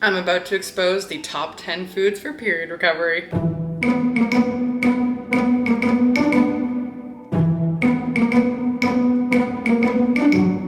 I'm about to expose the top 10 foods for period recovery.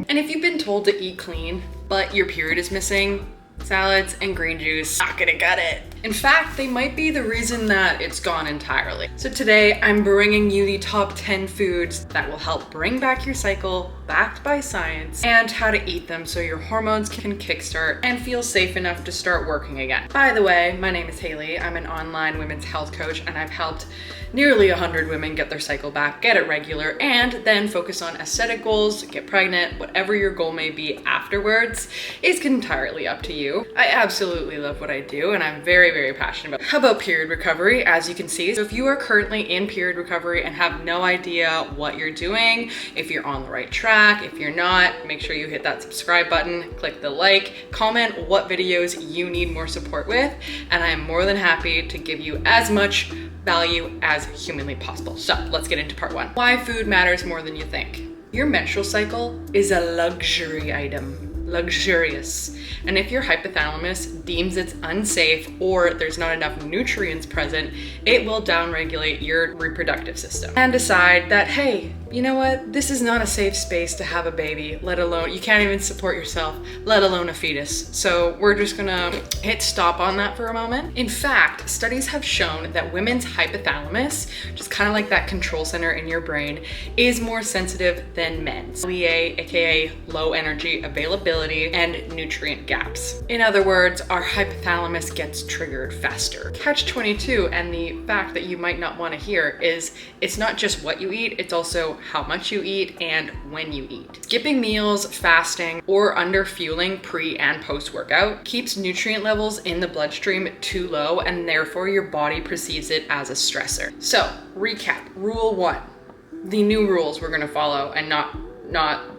And if you've been told to eat clean, but your period is missing, salads and green juice, not gonna cut it. In fact, they might be the reason that it's gone entirely. So today I'm bringing you the top 10 foods that will help bring back your cycle, backed by science, and how to eat them so your hormones can kickstart and feel safe enough to start working again. By the way, my name is Haley. I'm an online women's health coach, and I've helped nearly 100 women get their cycle back, get it regular, and then focus on aesthetic goals, get pregnant, whatever your goal may be afterwards is entirely up to you. I absolutely love what I do, and I'm very passionate about. How about period recovery? As you can see, so if you are currently in period recovery and have no idea what you're doing, if you're on the right track, if you're not, make sure you hit that subscribe button, click the like, comment what videos you need more support with, and I am more than happy to give you as much value as humanly possible. So let's get into part one. Why food matters more than you think. Your menstrual cycle is a luxury item. Luxurious. And if your hypothalamus deems it's unsafe or there's not enough nutrients present, it will downregulate your reproductive system and decide that, hey, you know what? This is not a safe space to have a baby, let alone, you can't even support yourself, let alone a fetus. So we're just gonna hit stop on that for a moment. In fact, studies have shown that women's hypothalamus, just kind of like that control center in your brain, is more sensitive than men's. LEA, aka low energy availability and nutrient gaps. In other words, our hypothalamus gets triggered faster. Catch 22, and the fact that you might not want to hear is it's not just what you eat, it's also how much you eat and when you eat. Skipping meals, fasting, or under fueling pre and post workout keeps nutrient levels in the bloodstream too low, and therefore your body perceives it as a stressor. So recap, rule one, the new rules we're gonna follow, and not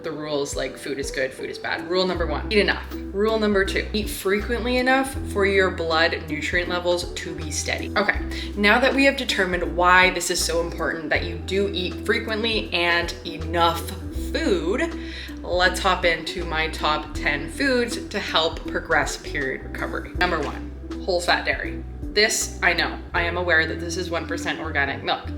the rules like food is good, food is bad. Rule number one, eat enough. Rule number two, eat frequently enough for your blood nutrient levels to be steady. Okay, now that we have determined why this is so important that you do eat frequently and enough food, let's hop into my top 10 foods to help progress period recovery. Number one, whole fat dairy. This, I know, I am aware that this is 1% organic milk.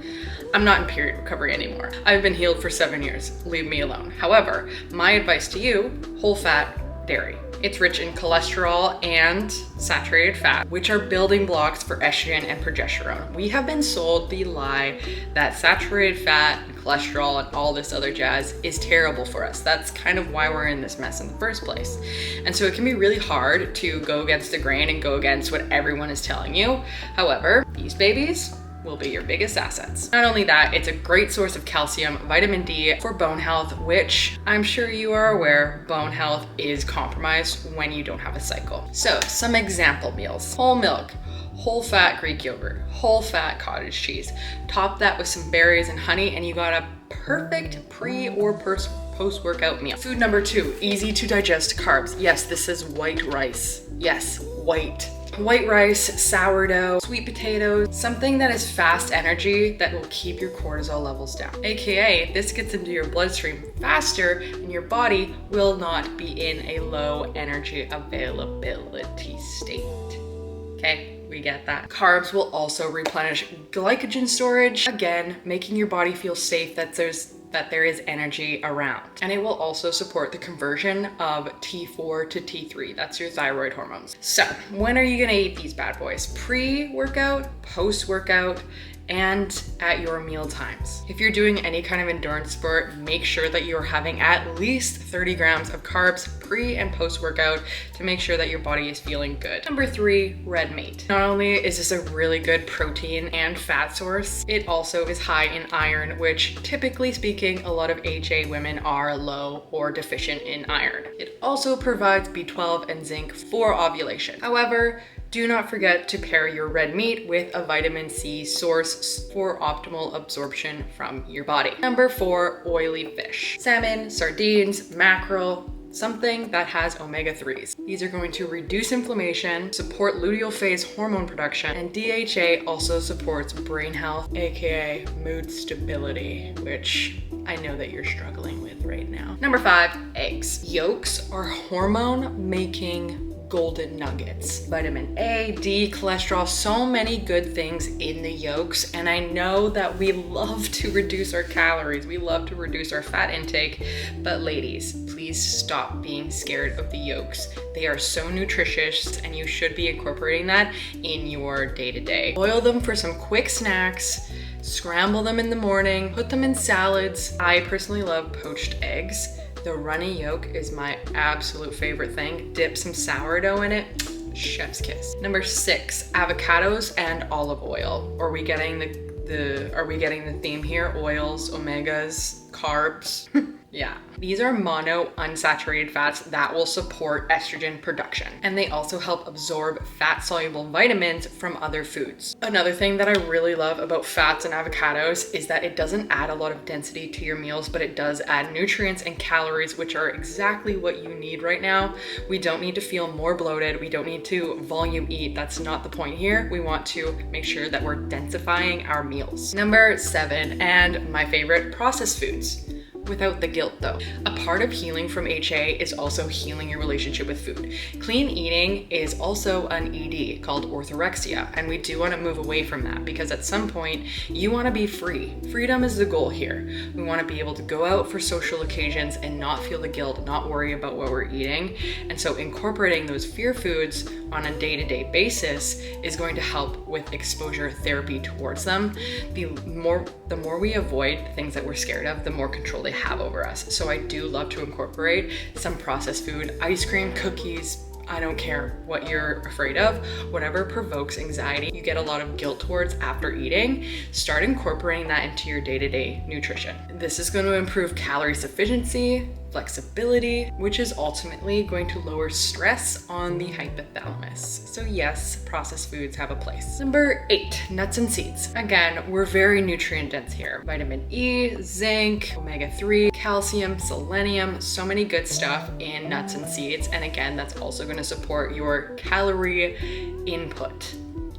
I'm not in period recovery anymore. I've been healed for 7 years, leave me alone. However, my advice to you, whole fat dairy. It's rich in cholesterol and saturated fat, which are building blocks for estrogen and progesterone. We have been sold the lie that saturated fat and cholesterol and all this other jazz is terrible for us. That's kind of why we're in this mess in the first place. And so it can be really hard to go against the grain and go against what everyone is telling you. However, these babies will be your biggest assets. Not only that, it's a great source of calcium, vitamin D for bone health, which I'm sure you are aware, bone health is compromised when you don't have a cycle. So some example meals: whole milk, whole fat Greek yogurt, whole fat cottage cheese. Top that with some berries and honey, and you got a perfect pre or post-workout meal. Food number two, easy to digest carbs. Yes, this is white rice. Yes, white rice, sourdough, sweet potatoes, something that is fast energy that will keep your cortisol levels down. AKA, this gets into your bloodstream faster and your body will not be in a low energy availability state. Okay, we get that. Carbs will also replenish glycogen storage, again, making your body feel safe that there is energy around. And it will also support the conversion of T4 to T3. That's your thyroid hormones. So when are you gonna eat these bad boys? Pre-workout, post-workout, and at your meal times. If you're doing any kind of endurance sport, make sure that you're having at least 30 grams of carbs pre and post workout to make sure that your body is feeling good. Number three, red meat. Not only is this a really good protein and fat source, it also is high in iron, which typically speaking, a lot of HA women are low or deficient in iron. It also provides B12 and zinc for ovulation. However, do not forget to pair your red meat with a vitamin C source for optimal absorption from your body. Number four, oily fish. Salmon, sardines, mackerel, something that has omega-3s. These are going to reduce inflammation, support luteal phase hormone production, and DHA also supports brain health, aka mood stability, which I know that you're struggling with right now. Number five, eggs. Yolks are hormone-making golden nuggets. Vitamin A, D, cholesterol, so many good things in the yolks. And I know that we love to reduce our calories. We love to reduce our fat intake, but ladies, please stop being scared of the yolks. They are so nutritious and you should be incorporating that in your day-to-day. Boil them for some quick snacks, scramble them in the morning, put them in salads. I personally love poached eggs. The runny yolk is my absolute favorite thing. Dip some sourdough in it, chef's kiss. Number 6, avocados and olive oil. Are we getting the theme here? Oils, omegas, carbs. Yeah. These are mono unsaturated fats that will support estrogen production. And they also help absorb fat-soluble vitamins from other foods. Another thing that I really love about fats and avocados is that it doesn't add a lot of density to your meals, but it does add nutrients and calories, which are exactly what you need right now. We don't need to feel more bloated. We don't need to volume eat. That's not the point here. We want to make sure that we're densifying our meals. Number 7, and my favorite, processed foods. Without the guilt though. A part of healing from HA is also healing your relationship with food. Clean eating is also an ED called orthorexia, and we do want to move away from that because at some point you want to be free. Freedom is the goal here. We want to be able to go out for social occasions and not feel the guilt, not worry about what we're eating. And so incorporating those fear foods on a day-to-day basis is going to help with exposure therapy towards them. The more we avoid things that we're scared of, the more control they have over us. So I do love to incorporate some processed food, ice cream, cookies. I don't care what you're afraid of, whatever provokes anxiety, you get a lot of guilt towards after eating, start incorporating that into your day-to-day nutrition. This is going to improve calorie sufficiency, flexibility, which is ultimately going to lower stress on the hypothalamus. So yes, processed foods have a place. Number 8, nuts and seeds. Again, we're very nutrient dense here. Vitamin E, zinc, omega-3, calcium, selenium, so many good stuff in nuts and seeds. And again, that's also going to support your calorie input,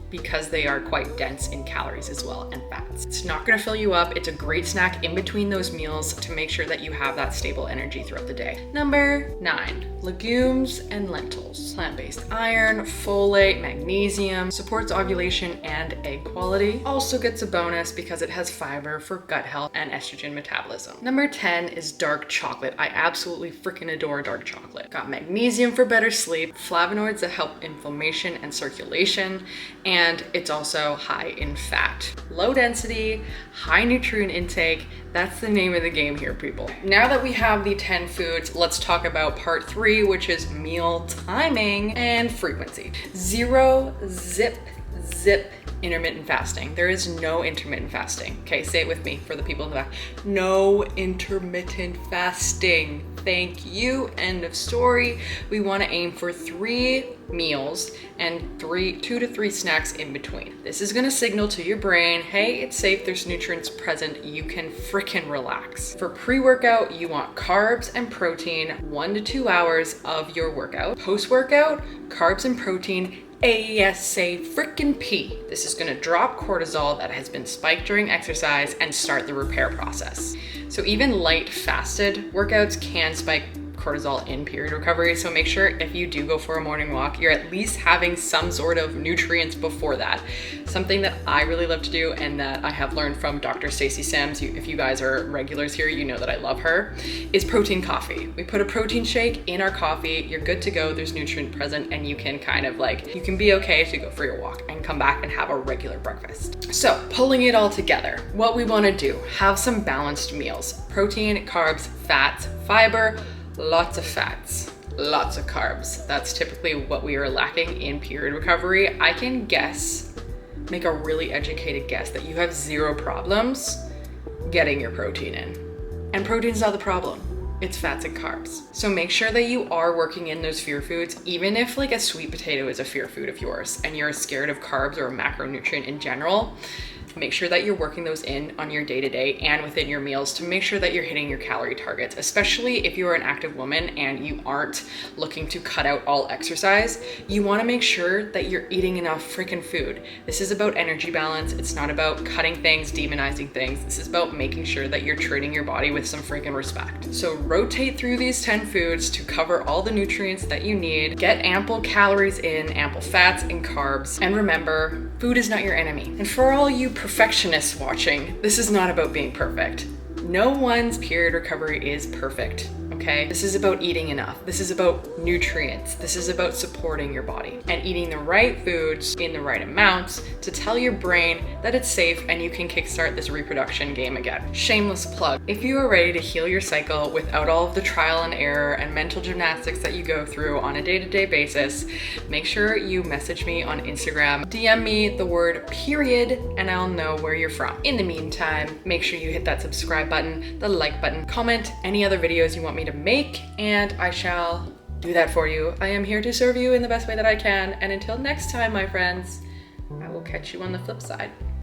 because they are quite dense in calories as well and fats. It's not gonna fill you up. It's a great snack in between those meals to make sure that you have that stable energy throughout the day. Number 9, legumes and lentils. Plant-based iron, folate, magnesium, supports ovulation and egg quality. Also gets a bonus because it has fiber for gut health and estrogen metabolism. Number 10 is dark chocolate. I absolutely freaking adore dark chocolate. Got magnesium for better sleep, flavonoids that help inflammation and circulation, and it's also high in fat. Low density, high nutrient intake. That's the name of the game here, people. Now that we have the 10 foods, let's talk about part 3, which is meal timing and frequency. 0, zip, intermittent fasting. There is no intermittent fasting. Okay, say it with me for the people in the back. No intermittent fasting. Thank you, end of story. We want to aim for 3 meals and 2 to 3 snacks in between. This is going to signal to your brain, hey, it's safe, there's nutrients present, you can frickin' relax. For pre-workout, you want carbs and protein 1 to 2 hours of your workout. Post-workout, carbs and protein ASA frickin' P. This is gonna drop cortisol that has been spiked during exercise and start the repair process. So even light fasted workouts can spike cortisol in period recovery. So make sure if you do go for a morning walk, you're at least having some sort of nutrients before that. Something that I really love to do and that I have learned from Dr. Stacey Sams, if you guys are regulars here, you know that I love her, is protein coffee. We put a protein shake in our coffee, you're good to go, there's nutrient present, and you can kind of you can be okay to go for your walk and come back and have a regular breakfast. So pulling it all together, what we wanna do, have some balanced meals. Protein, carbs, fats, fiber, lots of fats, lots of carbs. That's typically what we are lacking in period recovery. I can make a really educated guess that you have 0 problems getting your protein in. And protein's not the problem. It's fats and carbs. So make sure that you are working in those fear foods, even if a sweet potato is a fear food of yours and you're scared of carbs or a macronutrient in general. Make sure that you're working those in on your day-to-day and within your meals to make sure that you're hitting your calorie targets, especially if you're an active woman and you aren't looking to cut out all exercise. You want to make sure that you're eating enough freaking food. This is about energy balance. It's not about cutting things, demonizing things. This is about making sure that you're treating your body with some freaking respect. So rotate through these 10 foods to cover all the nutrients that you need. Get ample calories in, ample fats and carbs. And remember, food is not your enemy. And for all you perfectionists watching, this is not about being perfect. No one's period recovery is perfect. Okay? This is about eating enough. This is about nutrients. This is about supporting your body and eating the right foods in the right amounts to tell your brain that it's safe and you can kickstart this reproduction game again. Shameless plug. If you are ready to heal your cycle without all of the trial and error and mental gymnastics that you go through on a day-to-day basis, make sure you message me on Instagram, DM me the word period, and I'll know where you're from. In the meantime, make sure you hit that subscribe button, the like button, comment any other videos you want me to make, and I shall do that for you. I am here to serve you in the best way that I can, and until next time, my friends, I will catch you on the flip side.